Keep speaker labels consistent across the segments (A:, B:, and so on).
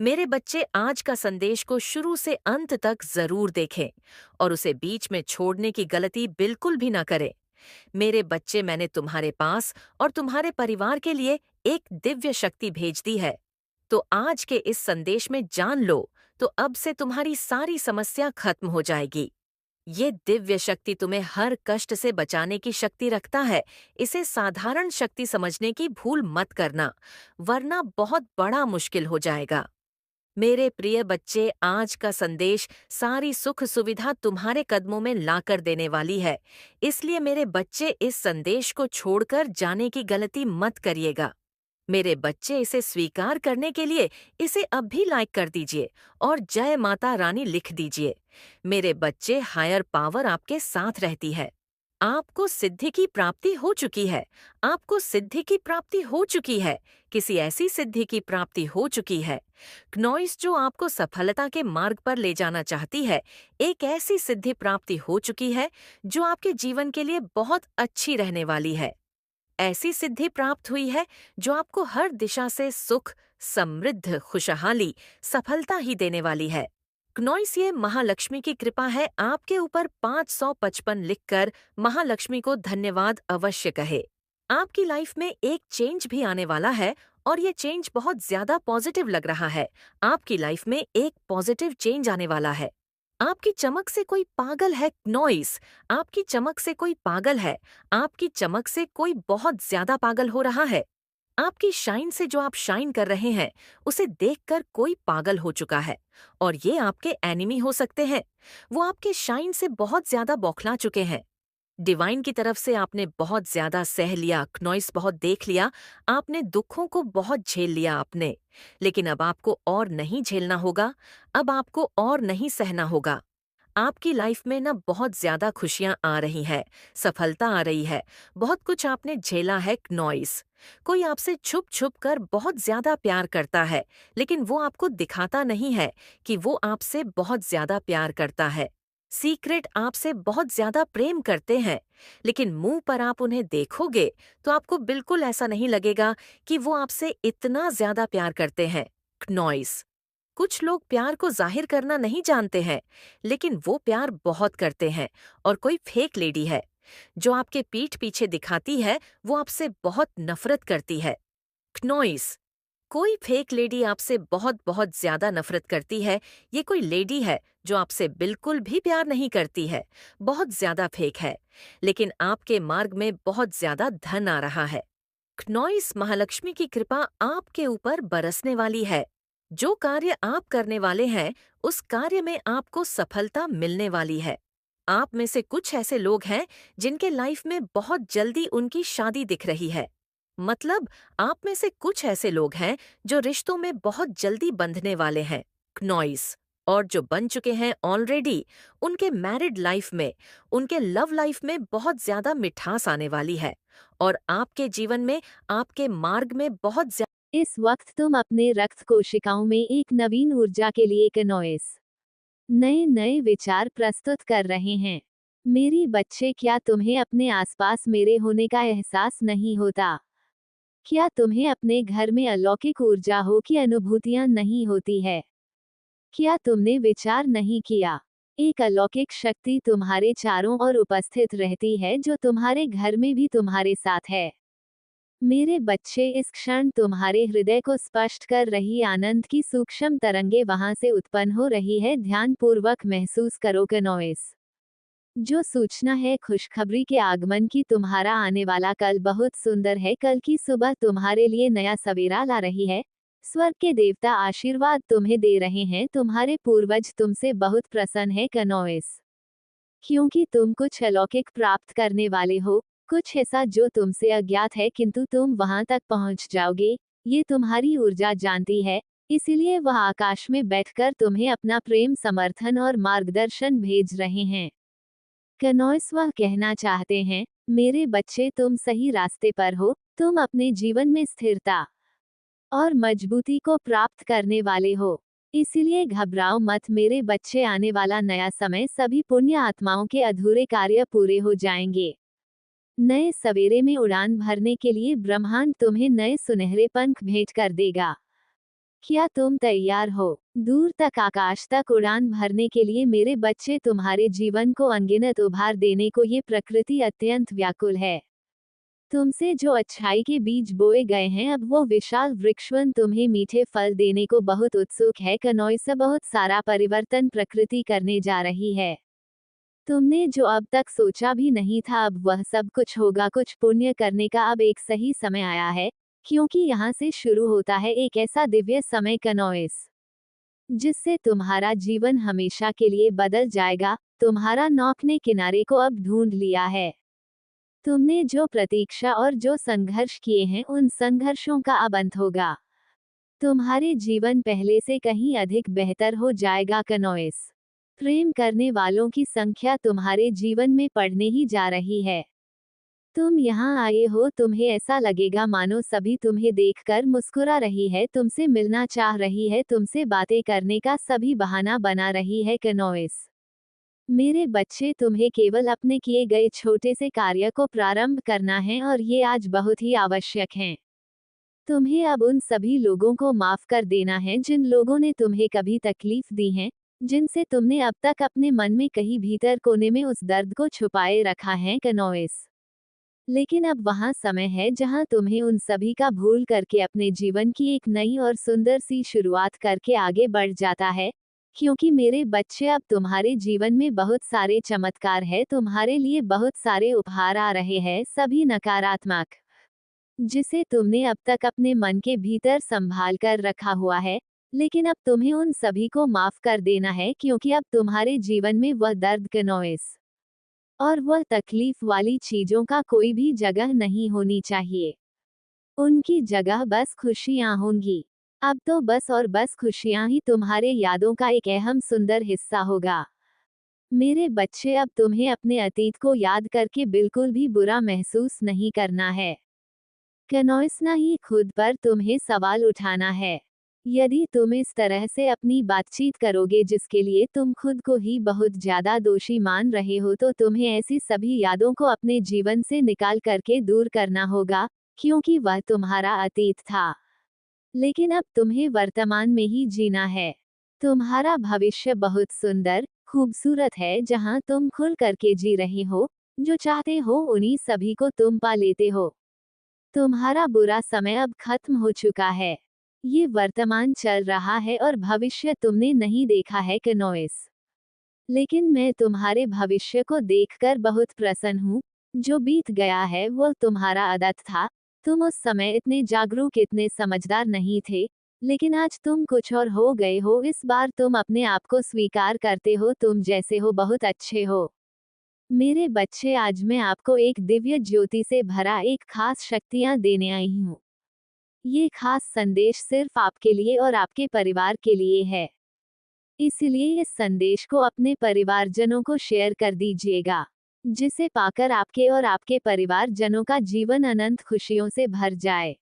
A: मेरे बच्चे आज का संदेश को शुरू से अंत तक जरूर देखें और उसे बीच में छोड़ने की गलती बिल्कुल भी ना करें। मेरे बच्चे, मैंने तुम्हारे पास और तुम्हारे परिवार के लिए एक दिव्य शक्ति भेज दी है। तो आज के इस संदेश में जान लो, तो अब से तुम्हारी सारी समस्या खत्म हो जाएगी। ये दिव्य शक्ति तुम्हें हर कष्ट से बचाने की शक्ति रखता है। इसे साधारण शक्ति समझने की भूल मत करना, वरना बहुत बड़ा मुश्किल हो जाएगा। मेरे प्रिय बच्चे, आज का संदेश सारी सुख सुविधा तुम्हारे कदमों में लाकर देने वाली है। इसलिए मेरे बच्चे, इस संदेश को छोड़कर जाने की गलती मत करिएगा। मेरे बच्चे, इसे स्वीकार करने के लिए इसे अब भी लाइक कर दीजिए और जय माता रानी लिख दीजिए। मेरे बच्चे, हायर पावर आपके साथ रहती है। आपको सिद्धि की प्राप्ति हो चुकी है। आपको सिद्धि की प्राप्ति हो चुकी है। किसी ऐसी सिद्धि की प्राप्ति हो चुकी है। क्नॉइस जो आपको सफलता के मार्ग पर ले जाना चाहती है, एक ऐसी सिद्धि प्राप्ति हो चुकी है जो आपके जीवन के लिए बहुत अच्छी रहने वाली है। ऐसी सिद्धि प्राप्त हुई है जो आपको हर दिशा से सुख, समृद्ध, खुशहाली, सफलता ही देने वाली है। क्नॉइस, ये महालक्ष्मी की कृपा है। आपके ऊपर 555 लिखकर महालक्ष्मी को धन्यवाद अवश्य कहे। आपकी लाइफ में एक चेंज भी आने वाला है और ये चेंज बहुत ज्यादा पॉजिटिव लग रहा है। आपकी लाइफ में एक पॉजिटिव चेंज आने वाला है। आपकी चमक से कोई पागल है नॉइस। आपकी चमक से कोई पागल है। आपकी चमक से कोई बहुत ज्यादा पागल हो रहा है। आपकी शाइन से, जो आप शाइन कर रहे हैं, उसे देखकर कोई पागल हो चुका है और ये आपके एनिमी हो सकते हैं। वो आपके शाइन से बहुत ज्यादा बौखला चुके हैं। डिवाइन की तरफ से आपने बहुत ज्यादा सह लिया, नॉइस बहुत देख लिया। आपने दुखों को बहुत झेल लिया आपने। लेकिन अब आपको और नहीं झेलना होगा। अब आपको और नहीं सहना होगा। आपकी लाइफ में ना बहुत ज्यादा खुशियां आ रही है, सफलता आ रही है। बहुत कुछ आपने झेला है नॉइस। कोई आपसे छुप छुप कर बहुत ज्यादा प्यार करता है, लेकिन वो आपको दिखाता नहीं है कि वो आपसे बहुत ज्यादा प्यार करता है। सीक्रेट आपसे बहुत ज्यादा प्रेम करते हैं, लेकिन मुंह पर आप उन्हें देखोगे तो आपको बिल्कुल ऐसा नहीं लगेगा कि वो आपसे इतना ज्यादा प्यार करते हैं। नॉइस, कुछ लोग प्यार को जाहिर करना नहीं जानते हैं, लेकिन वो प्यार बहुत करते हैं। और कोई फेक लेडी है जो आपके पीठ पीछे दिखाती है, वो आपसे बहुत नफरत करती है। क्नोइस, कोई फेक लेडी आपसे बहुत बहुत ज्यादा नफरत करती है। ये कोई लेडी है जो आपसे बिल्कुल भी प्यार नहीं करती है, बहुत ज्यादा फेक है। लेकिन आपके मार्ग में बहुत ज्यादा धन आ रहा है। क्नोइस, महालक्ष्मी की कृपा आपके ऊपर बरसने वाली है। जो कार्य आप करने वाले हैं, उस कार्य में आपको सफलता मिलने वाली है। आप में से कुछ ऐसे लोग हैं जिनके लाइफ में बहुत जल्दी उनकी शादी दिख रही है। मतलब, आप में से कुछ ऐसे लोग हैं जो रिश्तों में बहुत जल्दी बंधने वाले हैं। नॉइस, और जो बन चुके हैं ऑलरेडी, उनके मैरिड लाइफ में, उनके लव लाइफ में बहुत ज्यादा मिठास आने वाली है। और आपके जीवन में, आपके मार्ग में बहुत ज्यादा।
B: इस वक्त तुम अपने रक्त कोशिकाओं में एक नवीन ऊर्जा के लिए कनोइस नए नए विचार प्रस्तुत कर रहे हैं। मेरी बच्चे, क्या तुम्हें अपने आसपास मेरे होने का एहसास नहीं होता? क्या तुम्हें अपने घर में अलौकिक ऊर्जा हो की अनुभूतियां नहीं होती है? क्या तुमने विचार नहीं किया? एक अलौकिक शक्ति तुम्हारे चारों ओर उपस्थित रहती है जो तुम्हारे घर में भी तुम्हारे साथ है। मेरे बच्चे, इस क्षण तुम्हारे हृदय को स्पष्ट कर रही आनंद की सूक्ष्म तरंगे वहां से उत्पन्न हो रही है। ध्यानपूर्वक महसूस करो कनोइस। जो सूचना है खुशखबरी के आगमन की, तुम्हारा आने वाला कल बहुत सुंदर है। कल की सुबह तुम्हारे लिए नया सवेरा ला रही है। स्वर्ग के देवता आशीर्वाद तुम्हें दे रहे हैं। तुम्हारे पूर्वज तुमसे बहुत प्रसन्न है कनोइस, क्योंकि तुम कुछ अलौकिक प्राप्त करने वाले हो। कुछ ऐसा जो तुमसे अज्ञात है, किंतु तुम वहां तक पहुंच जाओगे। ये तुम्हारी ऊर्जा जानती है, इसीलिए वह आकाश में बैठकर तुम्हें अपना प्रेम, समर्थन और मार्गदर्शन भेज रहे हैं। कनोइस वह कहना चाहते हैं, मेरे बच्चे, तुम सही रास्ते पर हो। तुम अपने जीवन में स्थिरता और मजबूती को प्राप्त करने वाले हो। इसीलिए घबराओ मत मेरे बच्चे, आने वाला नया समय सभी पुण्य आत्माओं के अधूरे कार्य पूरे हो जाएंगे। नए सवेरे में उड़ान भरने के लिए ब्रह्मांड तुम्हें नए सुनहरे पंख भेंट कर देगा। क्या तुम तैयार हो दूर तक आकाश तक उड़ान भरने के लिए मेरे बच्चे? तुम्हारे जीवन को अनगिनत उपहार देने को ये प्रकृति अत्यंत व्याकुल है। तुमसे जो अच्छाई के बीज बोए गए हैं, अब वो विशाल वृक्षवन तुम्हें मीठे फल देने को बहुत उत्सुक है। कनौज से बहुत सारा परिवर्तन प्रकृति करने जा रही है। तुमने जो अब तक सोचा भी नहीं था, अब वह सब कुछ होगा। कुछ पुण्य करने का अब एक सही समय आया है, क्योंकि यहाँ से शुरू होता है एक ऐसा दिव्य समय कनौज, जिससे तुम्हारा जीवन हमेशा के लिए बदल जाएगा। तुम्हारा नौक ने किनारे को अब ढूंढ लिया है। तुमने जो प्रतीक्षा और जो संघर्ष किए हैं, उन संघर्षों का अब अंत होगा। तुम्हारे जीवन पहले से कहीं अधिक बेहतर हो जाएगा कनौज। प्रेम करने वालों की संख्या तुम्हारे जीवन में बढ़ने ही जा रही है। तुम यहाँ आए हो, तुम्हें ऐसा लगेगा मानो सभी तुम्हें देखकर मुस्कुरा रही है, तुमसे मिलना चाह रही है, तुमसे बातें करने का सभी बहाना बना रही है कनौज। मेरे बच्चे, तुम्हें केवल अपने किए गए छोटे से कार्य को प्रारंभ करना है, और ये आज बहुत ही आवश्यक है। तुम्हें अब उन सभी लोगों को माफ कर देना है जिन लोगों ने तुम्हें कभी तकलीफ दी है, जिनसे तुमने अब तक अपने मन में कहीं भीतर कोने में उस दर्द को छुपाए रखा है कनौज। लेकिन अब वहाँ समय है जहाँ तुम्हें उन सभी का भूल करके अपने जीवन की एक नई और सुंदर सी शुरुआत करके आगे बढ़ जाता है, क्योंकि मेरे बच्चे, अब तुम्हारे जीवन में बहुत सारे चमत्कार है, तुम्हारे लिए बहुत सारे उपहार आ रहे हैं, सभी नकारात्मक, जिसे तुमने अब तक अपने मन के भीतर संभाल कर रखा हुआ है। लेकिन अब तुम्हें उन सभी को माफ कर देना है, क्योंकि अब तुम्हारे जीवन में वह दर्द कनौज और वह तकलीफ वाली चीजों का कोई भी जगह नहीं होनी चाहिए। उनकी जगह बस खुशियां होंगी। अब तो बस और बस खुशियां ही तुम्हारे यादों का एक अहम सुंदर हिस्सा होगा। मेरे बच्चे, अब तुम्हें अपने अतीत को याद करके बिल्कुल भी बुरा महसूस नहीं करना है। कनौज ना ही खुद पर तुम्हें सवाल उठाना है। यदि तुम इस तरह से अपनी बातचीत करोगे जिसके लिए तुम खुद को ही बहुत ज्यादा दोषी मान रहे हो, तो तुम्हें ऐसी सभी यादों को अपने जीवन से निकाल करके दूर करना होगा, क्योंकि वह तुम्हारा अतीत था। लेकिन अब तुम्हें वर्तमान में ही जीना है। तुम्हारा भविष्य बहुत सुंदर, खूबसूरत है, जहां तुम खुल करके जी रहे हो, जो चाहते हो उन्हीं सभी को तुम पा लेते हो। तुम्हारा बुरा समय अब खत्म हो चुका है। ये वर्तमान चल रहा है और भविष्य तुमने नहीं देखा है कनौज। लेकिन मैं तुम्हारे भविष्य को देखकर बहुत प्रसन्न हूँ। जो बीत गया है वो तुम्हारा आदत था। तुम उस समय इतने जागरूक, इतने समझदार नहीं थे, लेकिन आज तुम कुछ और हो गए हो। इस बार तुम अपने आप को स्वीकार करते हो, तुम जैसे हो बहुत अच्छे हो। मेरे बच्चे, आज मैं आपको एक दिव्य ज्योति से भरा एक खास शक्तियां देने आई हूँ। ये खास संदेश सिर्फ आपके लिए और आपके परिवार के लिए है। इसलिए इस संदेश को अपने परिवारजनों को शेयर कर दीजिएगा, जिसे पाकर आपके और आपके परिवारजनों का जीवन अनंत खुशियों से भर जाए।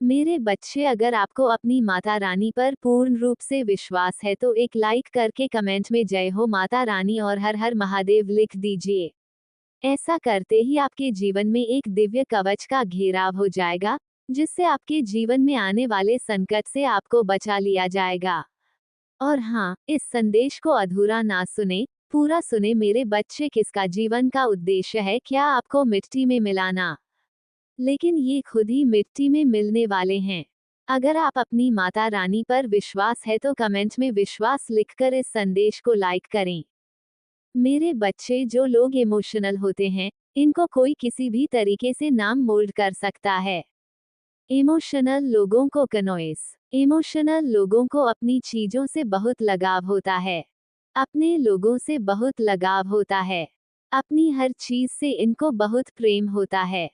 B: मेरे बच्चे, अगर आपको अपनी माता रानी पर पूर्ण रूप से विश्वास है तो एक लाइक करके कमेंट में जय हो माता रानी और हर हर महादेव लिख दीजिए। ऐसा करते ही आपके जीवन में एक दिव्य कवच का घेराव हो जाएगा, जिससे आपके जीवन में आने वाले संकट से आपको बचा लिया जाएगा। और हाँ, इस संदेश को अधूरा ना सुने, पूरा सुने मेरे बच्चे। किसका जीवन का उद्देश्य है क्या आपको मिट्टी में मिलाना? लेकिन ये खुद ही मिट्टी में मिलने वाले हैं। अगर आप अपनी माता रानी पर विश्वास है तो कमेंट में विश्वास लिखकर इस संदेश को लाइक करें। मेरे बच्चे, जो लोग इमोशनल होते हैं, इनको कोई किसी भी तरीके से नाम मोल्ड कर सकता है। इमोशनल लोगों को कनौज। इमोशनल लोगों को अपनी चीजों से बहुत लगाव होता है, अपने लोगों से बहुत लगाव होता है, अपनी हर चीज से इनको बहुत प्रेम होता है।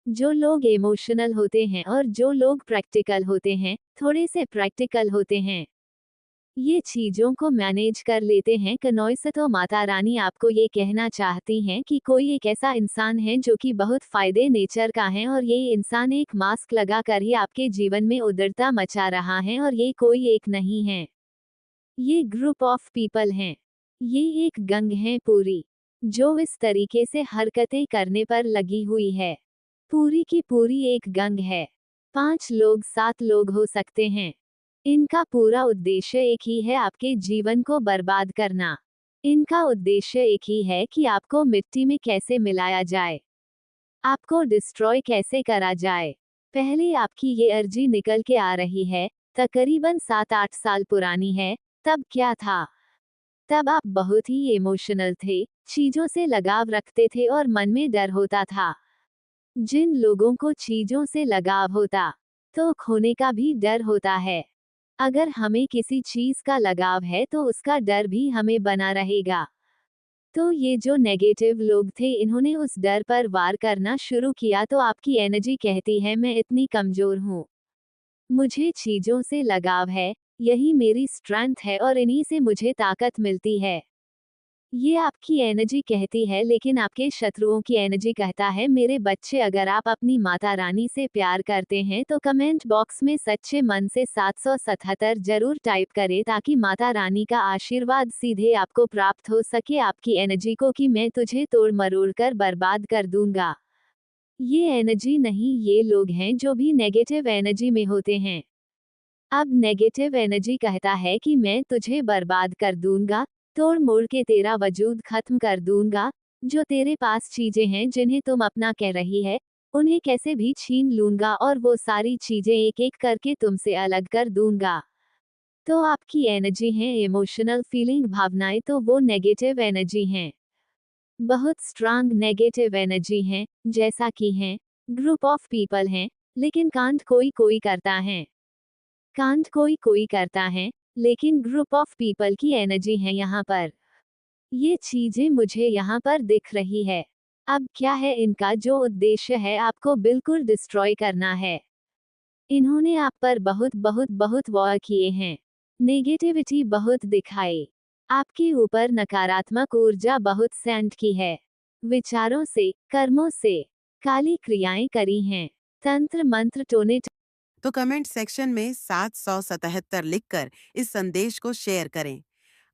B: जो लोग इमोशनल होते हैं और जो लोग प्रैक्टिकल होते हैं, थोड़े से प्रैक्टिकल होते हैं, ये चीजों को मैनेज कर लेते हैं कनौज से। तो माता रानी आपको ये कहना चाहती हैं कि कोई एक ऐसा इंसान है जो कि बहुत फायदे नेचर का है, और ये इंसान एक मास्क लगा कर ही आपके जीवन में उदरता मचा रहा है, और ये कोई एक नहीं है, ये ग्रुप ऑफ पीपल हैं। ये एक गंग है पूरी, जो इस तरीके से हरकतें करने पर लगी हुई है। पूरी की पूरी एक गंग है। 5 लोग 7 लोग हो सकते हैं, इनका पूरा उद्देश्य एक ही है, आपके जीवन को बर्बाद करना। इनका उद्देश्य एक ही है कि आपको मिट्टी में कैसे मिलाया जाए, आपको डिस्ट्रॉय कैसे करा जाए। पहले आपकी ये अर्जी निकल के आ रही है, तकरीबन 7-8 साल पुरानी है। तब क्या था? तब आप बहुत ही इमोशनल थे, चीजों से लगाव रखते थे और मन में डर होता था। जिन लोगों को चीजों से लगाव होता, तो खोने का भी डर होता है। अगर हमें किसी चीज का लगाव है तो उसका डर भी हमें बना रहेगा। तो ये जो नेगेटिव लोग थे, इन्होंने उस डर पर वार करना शुरू किया, तो आपकी एनर्जी कहती है मैं इतनी कमजोर हूँ, मुझे चीजों से लगाव है, यही मेरी स्ट्रेंथ है और इन्हीं से मुझे ताकत मिलती है। ये आपकी एनर्जी कहती है, लेकिन आपके शत्रुओं की एनर्जी कहता है मेरे बच्चे, अगर आप अपनी माता रानी से प्यार करते हैं तो कमेंट बॉक्स में सच्चे मन से 777 जरूर टाइप करें, ताकि माता रानी का आशीर्वाद सीधे आपको प्राप्त हो सके आपकी एनर्जी को, कि मैं तुझे तोड़ मरोड़ कर बर्बाद कर दूंगा। ये एनर्जी नहीं, ये लोग हैं जो भी नेगेटिव एनर्जी में होते हैं। अब नेगेटिव एनर्जी कहता है कि मैं तुझे बर्बाद कर दूंगा, तोड़ मोड़ के तेरा वजूद खत्म कर दूंगा, जो तेरे पास चीजें हैं जिन्हें तुम अपना कह रही है, उन्हें कैसे भी छीन लूंगा और वो सारी चीजें एक एक करके तुमसे अलग कर दूंगा। तो आपकी एनर्जी है इमोशनल फीलिंग, भावनाएं, तो वो नेगेटिव एनर्जी हैं। बहुत स्ट्रांग नेगेटिव एनर्जी हैं, जैसा कि हैं, ग्रुप ऑफ पीपल हैं, लेकिन कांड कोई कोई करता है। कांड कोई कोई करता है, लेकिन ग्रुप ऑफ पीपल की एनर्जी है यहाँ पर। ये चीजें मुझे यहाँ पर दिख रही है। अब क्या है इनका जो उद्देश्य है, आपको बिल्कुल डिस्ट्रॉय करना है। इन्होंने आप पर बहुत बहुत बहुत वॉर किए हैं, नेगेटिविटी बहुत दिखाई, आपके ऊपर नकारात्मक ऊर्जा बहुत सेंड की है, विचारों से, कर्मों से काली क्रियाएं करी हैं, तंत्र मंत्र टोने।
C: तो कमेंट सेक्शन में 777 लिखकर इस संदेश को शेयर करें।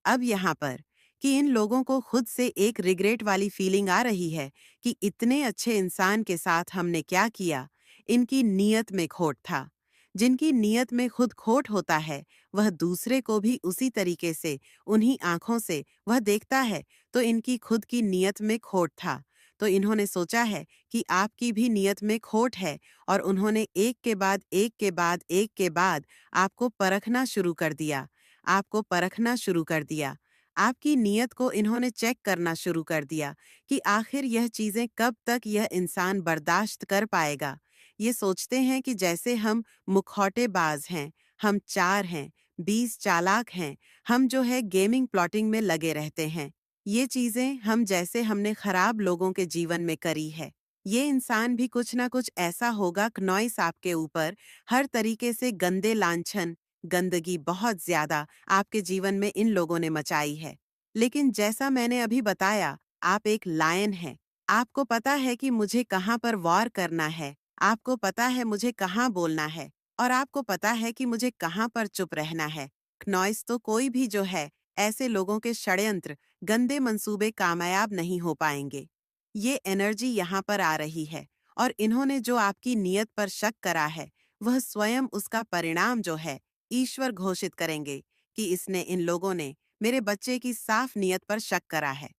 C: अब यहाँ पर कि इन लोगों को खुद से एक रिग्रेट वाली फीलिंग आ रही है कि इतने अच्छे इंसान के साथ हमने क्या किया। इनकी नीयत में खोट था। जिनकी नीयत में खुद खोट होता है, वह दूसरे को भी उसी तरीके से, उन्हीं आंखों से वह देखता है। तो इनकी खुद की नीयत में खोट था। तो इन्होंने सोचा है कि आपकी भी नीयत में खोट है, और उन्होंने एक के बाद एक के बाद एक के बाद आपको परखना शुरू कर दिया। आपको परखना शुरू कर दिया। आपकी नीयत को इन्होंने चेक करना शुरू कर दिया कि आखिर यह चीजें कब तक यह इंसान बर्दाश्त कर पाएगा। ये सोचते हैं कि जैसे हम मुखौटेबाज हैं, हम चार हैं, 20 चालाक हैं, हम जो है गेमिंग प्लॉटिंग में लगे रहते हैं। ये चीजें हम जैसे हमने खराब लोगों के जीवन में करी है। ये इंसान भी कुछ ना कुछ ऐसा होगा। नॉइस आपके ऊपर हर तरीके से गंदे लांछन, गंदगी बहुत ज्यादा आपके जीवन में इन लोगों ने मचाई है। लेकिन जैसा मैंने अभी बताया, आप एक लायन हैं। आपको पता है कि मुझे कहाँ पर वॉर करना है, आपको पता है मुझे कहाँ बोलना है, और आपको पता है कि मुझे कहाँ पर चुप रहना है। नॉइस तो कोई भी जो है, ऐसे लोगों के षड्यंत्र, गंदे मंसूबे कामयाब नहीं हो पाएंगे। ये एनर्जी यहाँ पर आ रही है, और इन्होंने जो आपकी नीयत पर शक करा है, वह स्वयं उसका परिणाम जो है ईश्वर घोषित करेंगे कि इसने, इन लोगों ने मेरे बच्चे की साफ नीयत पर शक करा है।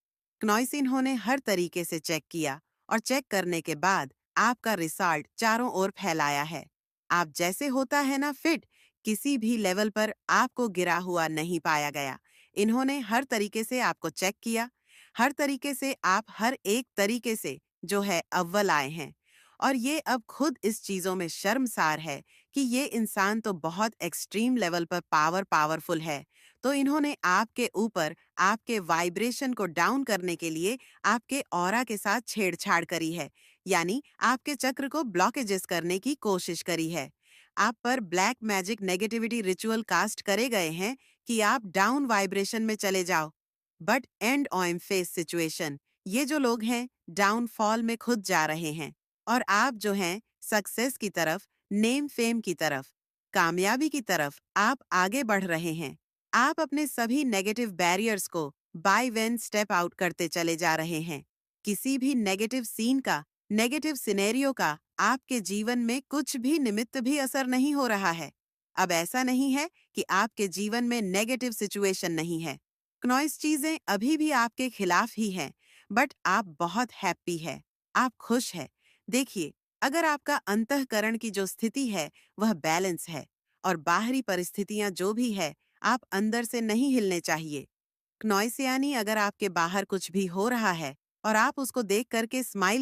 C: क्नॉइस इन्होंने हर तरीके से चेक किया, और चेक करने के बाद आपका रिजल्ट चारों ओर फैलाया है। आप जैसे होता है ना फिट, किसी भी लेवल पर आपको गिरा हुआ नहीं पाया गया। इन्होंने हर तरीके से आपको चेक किया। हर तरीके से आप हर एक तरीके से जो है अव्वल आए हैं। और ये अब खुद इस चीजों में शर्मसार है कि ये इंसान तो बहुत एक्सट्रीम लेवल पर पावरफुल है। तो इन्होंने आपके ऊपर आपके वाइब्रेशन को डाउन करने के लिए आपके ऑरा के साथ छेड़छाड़ करी है, यानी आपके चक्र को ब्लॉकेजेस करने की कोशिश करी है। आप पर black magic negativity ritual cast करे गए हैं कि आप डाउन वाइब्रेशन में चले जाओ। But and on face situation, ये जो लोग हैं डाउनफॉल में खुद जा रहे हैं, और आप जो हैं सक्सेस की तरफ, नेम फेम की तरफ, कामयाबी की तरफ आप आगे बढ़ रहे हैं। आप अपने सभी नेगेटिव बैरियर्स को बाय वन स्टेप आउट करते चले जा रहे हैं। किसी भी नेगेटिव सीन का, नेगेटिव सिनेरियो का आपके जीवन में कुछ भी निमित्त भी असर नहीं हो रहा है। अब ऐसा नहीं है कि आपके जीवन में नेगेटिव सिचुएशन नहीं है। नॉइस चीजें अभी भी आपके खिलाफ ही हैं, बट आप बहुत हैप्पी है, आप खुश है। देखिए, अगर आपका अंतःकरण की जो स्थिति है वह बैलेंस है और बाहरी परिस्थितियां जो भी है, आप अंदर से नहीं हिलने चाहिए। नॉइस यानी अगर आपके बाहर कुछ भी हो रहा है और आप उसको देख करके स्माइल